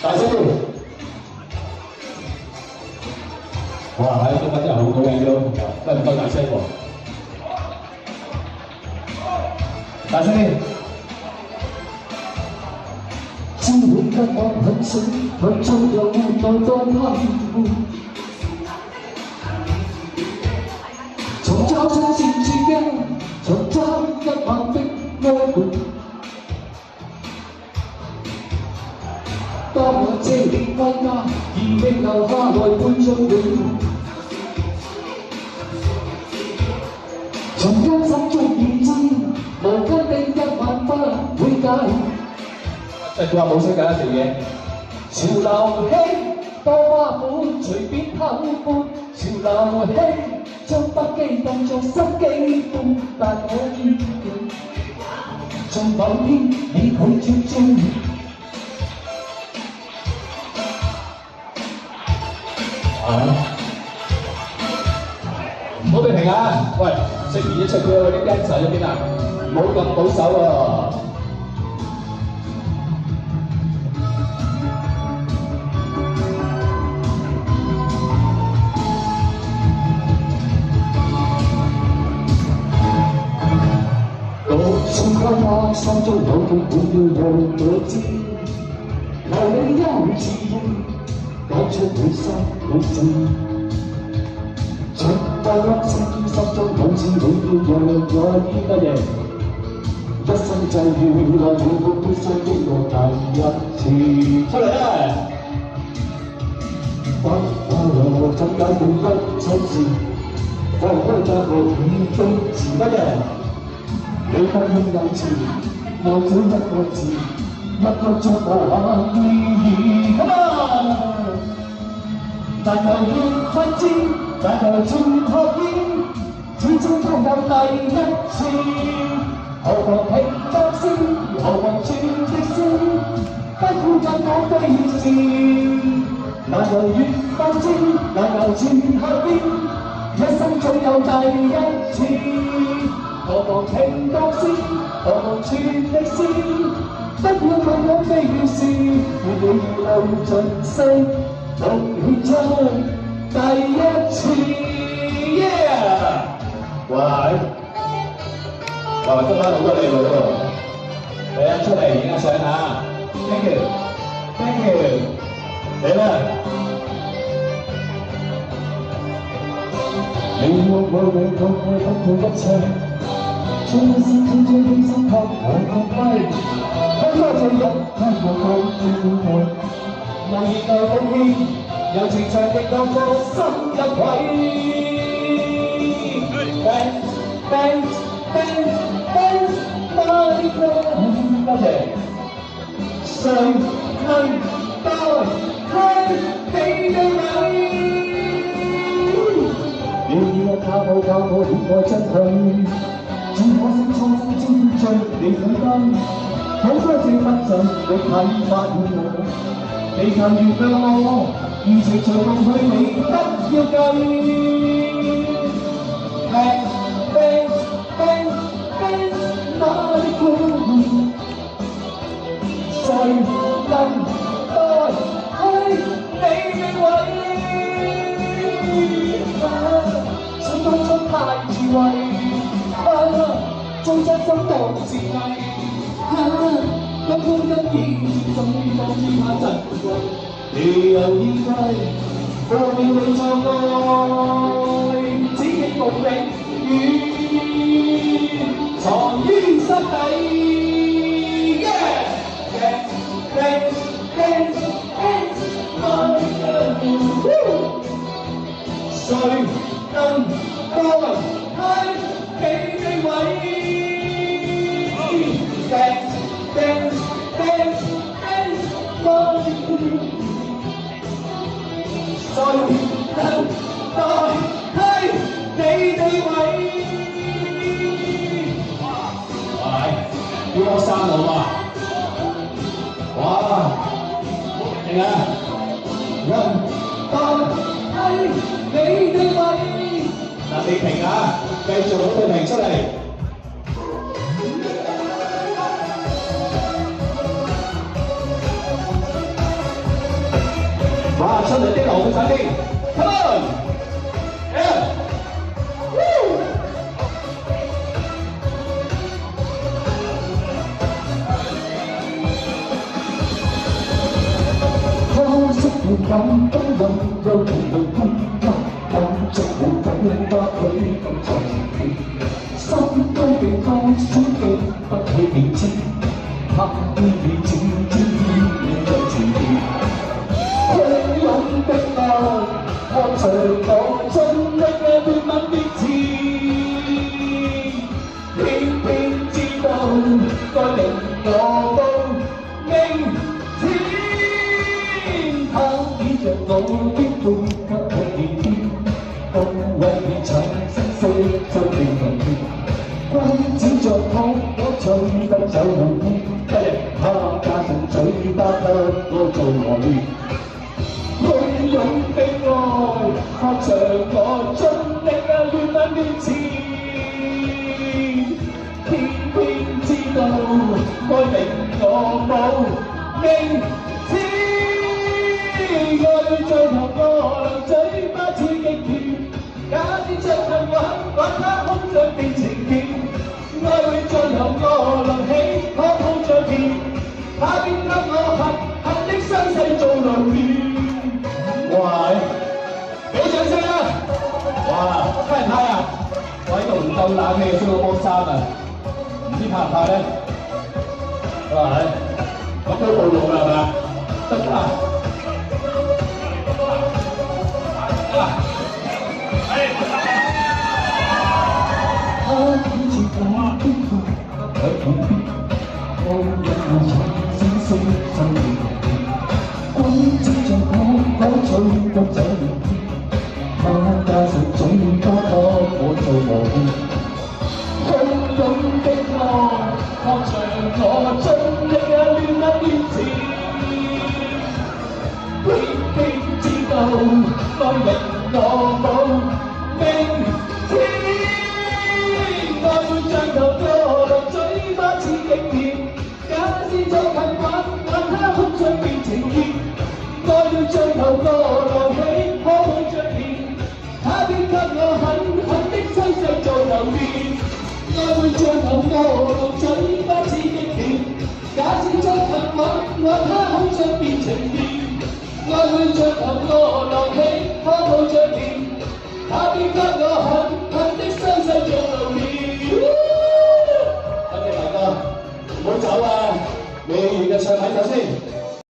大聲啲！哇！喺今日真係好好靚咗，真係唔夠大聲喎！大聲啲！知你跟我很熟，很重要互動多貪污。從找出自己，從爭一晚的愛伴。當我遮臉歸家，而未留下來伴着你。從憂心中已知，無根的一晚不會解。佢話冇識㗎條嘢。潮流興多花款，隨便偷歡。潮流興將不羈當作心機般，但我堅定，在某天已拒絕追。唔好俾停啊！喂，食完嘢出去嗰啲雞仔喺邊啊？唔好咁保守喎！從開我心中有痛苦要讓我知，留你優自講出你心裏事。從不粒星心中好似你要讓我知乜嘢，一生際遇來了我必須經過第一次。出嚟啦！不我怎解會不出事？放開這個已經是乜嘢？你不應有詞，我只一個字，一個作無限意義。Come on！但又要分支，但又轉學邊，始終都有第一次。何妨平當先，何妨轉的先，不顧緊我悲事。但又越發知，但又轉學邊，一生總有第一次。何妨情當先，何妨全力先，不要問我悲事，願你路盡聲，同獻出第一次。Yeah！ 喂，哇，今晚好多靚女喎，嚟啊，出嚟影下相啊 ！Thank you，Thank you， 嚟啦！你我愛你，我愛不到一切。最是最最犧牲給我發揮，很多這日聽我講最愛，能熱愛奉獻，有情長的當作心入位。Thanks， my friend， 多謝。誰能代替你嘅位？要以我靠我戀愛真諦。只可惜初生之最你苦燈，好多這不盡的啟發我，你曾原諒我，如情隨夢去你不要計。哪裏會誰能代替你嘅位？想當初太智慧。最真心當自偽，一般一意，總當於他珍貴。你有依歸，過了你錯愛，只希望永遠藏於心底。誰能代替你嘅位？Dance， my queen， 誰能代替你地位？喂，要我生我嘛？哇，定啊！能代替你地位？嗱，你停啊！繼續攞對屏出嚟。發出你的浪仔啲 ，Come on， yeah， 可惜你感動人有其類空間，感觸無法令他許咁在前面，心都被當小記不起認真，刻意你漸漸變在前面，洶湧的愛看着我盡力亂吻別字，偏偏知道該令我都明天。他倚着我的背，不可見天，都為你產生色彩的問題。君子着我取得走路邊，一日他加上嘴巴得我做磨練。洶湧的愛，看着我盡力亂吻別字，偏偏知道該令我冇明天。愛最後我留嘴巴似極甜，假使將恨玩，玩他空想變情結。愛最後我留起，可抱着甜，他便給我狠狠的傷勢做留念。哇！俾掌聲啦！哇，拍唔拍啊？我喺度唔夠冷氣，燒到波衫啊！唔知拍唔拍咧？哇！咁都暴露啦係嘛？得啦！他倚住我的背，在旁邊，我讓我重新升進君子着我可取得這明天，他加上嘴巴給我做磨練。洶湧的愛，看着我盡力亂吻別字，偏偏知道該令我冇明天。愛會像頭墮落，嘴巴似極甜，假使作恨玩，玩他空想變情結。愛會像頭墮落起，可抱着甜，他便給我狠狠的傷勢做留念。愛會像頭墮落，嘴巴似極甜，假使作恨玩，玩他空想變情結。愛會像頭墮落起，可抱着甜，他便給我狠狠的傷勢做留念。多謝大哥，唔好走啊！你嘅唱睇首先。